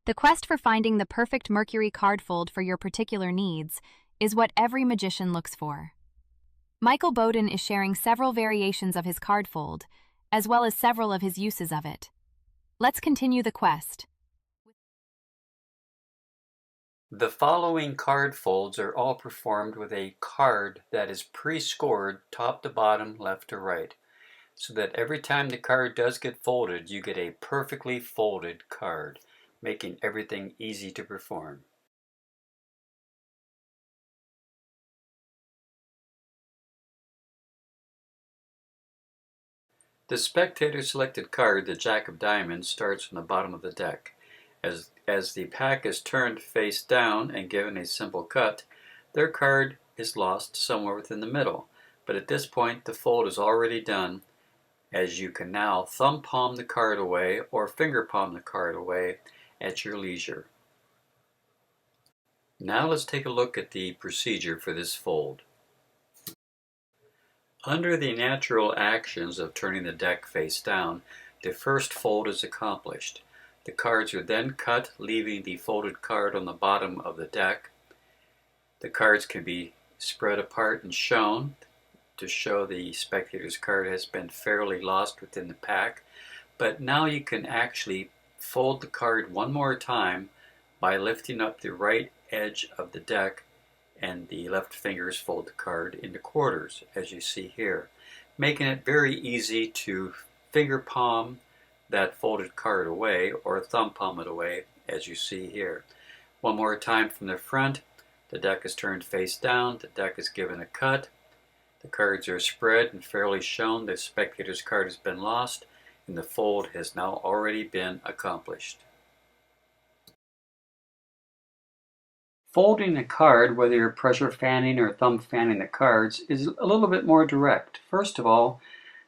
The quest for finding the perfect Mercury card fold for your particular needs is what every magician looks for. Michael Boden is sharing several variations of his card fold, as well as several of his uses of it. Let's continue the quest. The following card folds are all performed with a card that is pre-scored top to bottom, left to right, so that every time the card does get folded, you get a perfectly folded card, making everything easy to perform. The spectator selected card, the Jack of Diamonds, starts from the bottom of the deck. As the pack is turned face down and given a simple cut, their card is lost somewhere within the middle. But at this point, the fold is already done, as you can now thumb palm the card away or finger palm the card away at your leisure. Now let's take a look at the procedure for this fold. Under the natural actions of turning the deck face down, the first fold is accomplished. The cards are then cut, leaving the folded card on the bottom of the deck. The cards can be spread apart and shown to show the spectator's card has been fairly lost within the pack. But now you can actually fold the card one more time by lifting up the right edge of the deck, and the left fingers fold the card into quarters, as you see here, making it very easy to finger palm that folded card away or thumb palm it away, as you see here. One more time from the front, the deck is turned face down, the deck is given a cut, the cards are spread and fairly shown, the spectator's card has been lost, and the fold has now already been accomplished. Folding a card, whether you're pressure fanning or thumb fanning the cards, is a little bit more direct. First of all,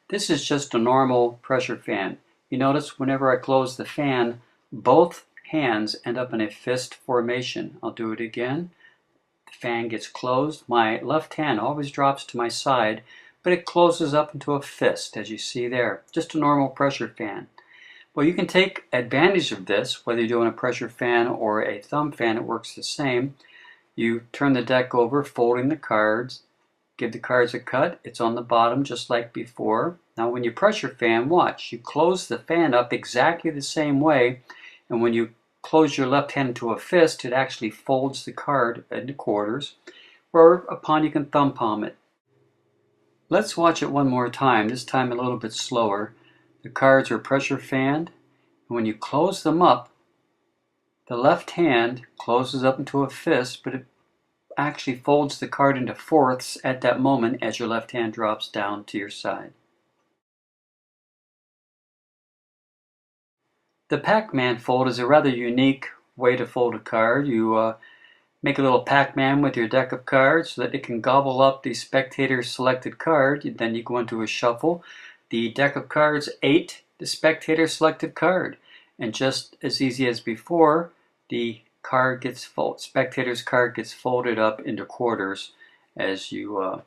this is just a normal pressure fan. You notice whenever I close the fan, both hands end up in a fist formation. I'll do it again. The fan gets closed. My left hand always drops to my side, but it closes up into a fist, as you see there. Just a normal pressure fan. Well, you can take advantage of this, whether you're doing a pressure fan or a thumb fan, it works the same. You turn the deck over, folding the cards, give the cards a cut, it's on the bottom just like before. Now when you pressure fan, watch, you close the fan up exactly the same way, and when you close your left hand into a fist, it actually folds the card into quarters, whereupon you can thumb palm it. Let's watch it one more time, this time a little bit slower. The cards are pressure fanned, and when you close them up, the left hand closes up into a fist, but it actually folds the card into fourths at that moment as your left hand drops down to your side. The Pac-Man fold is a rather unique way to fold a card. You make a little Pac-Man with your deck of cards so that it can gobble up the spectator's selected card. Then you go into a shuffle. The deck of cards ate the spectator's selected card. And just as easy as before, the spectator's card gets folded up into quarters as you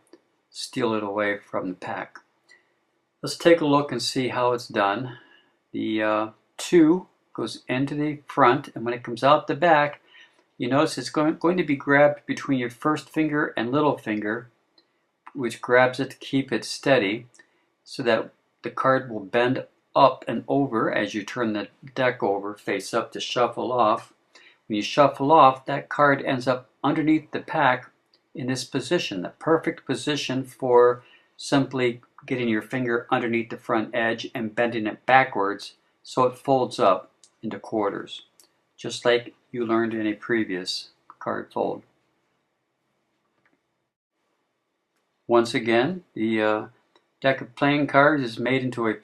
steal it away from the pack. Let's take a look and see how it's done. The 2 goes into the front, and when it comes out the back, you notice it's going to be grabbed between your first finger and little finger, which grabs it to keep it steady, so that the card will bend up and over as you turn the deck over face up to shuffle off. When you shuffle off, that card ends up underneath the pack in this position, the perfect position for simply getting your finger underneath the front edge and bending it backwards so it folds up into quarters, just like you learned in a previous card fold. Once again, the deck of playing cards is made into a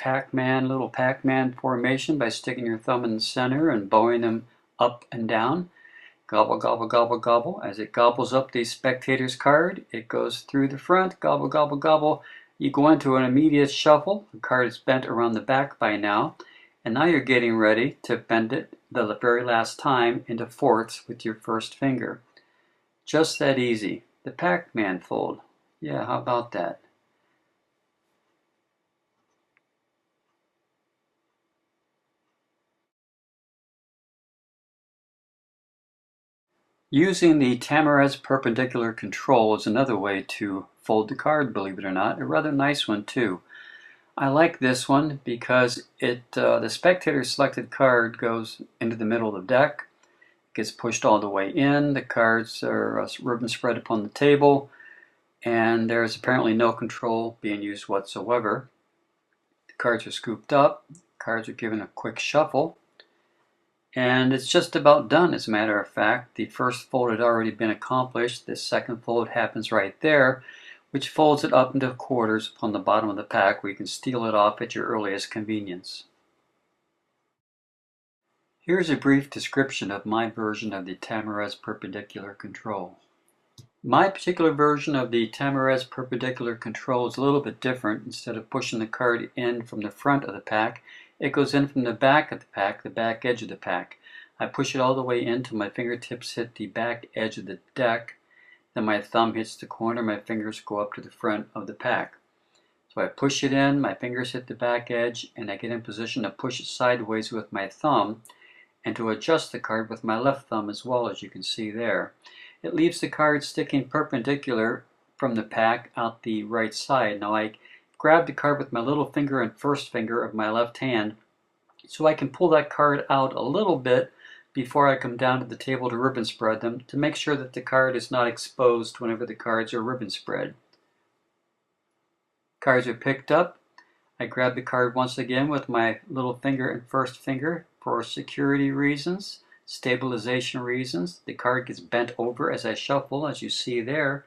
little Pac-Man formation by sticking your thumb in the center and bowing them up and down. Gobble, gobble, gobble, gobble. As it gobbles up the spectator's card, it goes through the front. Gobble, gobble, gobble. You go into an immediate shuffle. The card is bent around the back by now. And now you're getting ready to bend it the very last time into fourths with your first finger. Just that easy. The Pac-Man fold. Yeah, how about that? Using the Tamarez perpendicular control is another way to fold the card, believe it or not. A rather nice one too. I like this one because the spectator selected card goes into the middle of the deck, gets pushed all the way in, the cards are ribbon spread upon the table, and there's apparently no control being used whatsoever. The cards are scooped up, cards are given a quick shuffle, and it's just about done. As a matter of fact, the first fold had already been accomplished. The second fold happens right there, which folds it up into quarters upon the bottom of the pack where you can steal it off at your earliest convenience. Here's a brief description of my version of the Tamarez perpendicular control. My particular version of the Tamarez perpendicular control is a little bit different. Instead of pushing the card in from the front of the pack, it goes in from the back of the pack, the back edge of the pack. I push it all the way in till my fingertips hit the back edge of the deck. Then my thumb hits the corner, my fingers go up to the front of the pack. So I push it in, my fingers hit the back edge, and I get in position to push it sideways with my thumb and to adjust the card with my left thumb as well, as you can see there. It leaves the card sticking perpendicular from the pack out the right side. Now I grab the card with my little finger and first finger of my left hand so I can pull that card out a little bit before I come down to the table to ribbon spread them to make sure that the card is not exposed whenever the cards are ribbon spread. Cards are picked up. I grab the card once again with my little finger and first finger for security reasons, stabilization reasons. The card gets bent over as I shuffle, as you see there.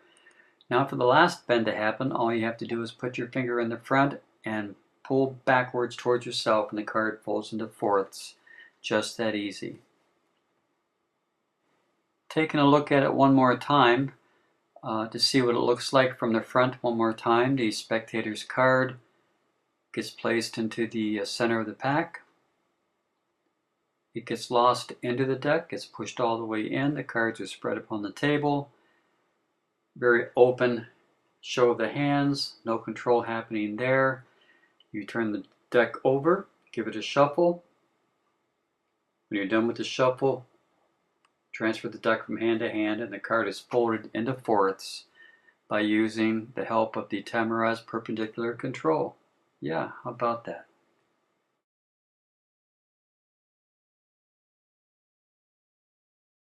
Now for the last bend to happen, all you have to do is put your finger in the front and pull backwards towards yourself and the card folds into fourths. Just that easy. Taking a look at it one more time to see what it looks like from the front one more time. The spectator's card gets placed into the center of the pack. It gets lost into the deck, gets pushed all the way in. The cards are spread upon the table. Very open show of the hands, no control happening there. You turn the deck over, give it a shuffle. When you're done with the shuffle, transfer the deck from hand to hand, and the card is folded into fourths by using the help of the Tamarez perpendicular control. Yeah, how about that?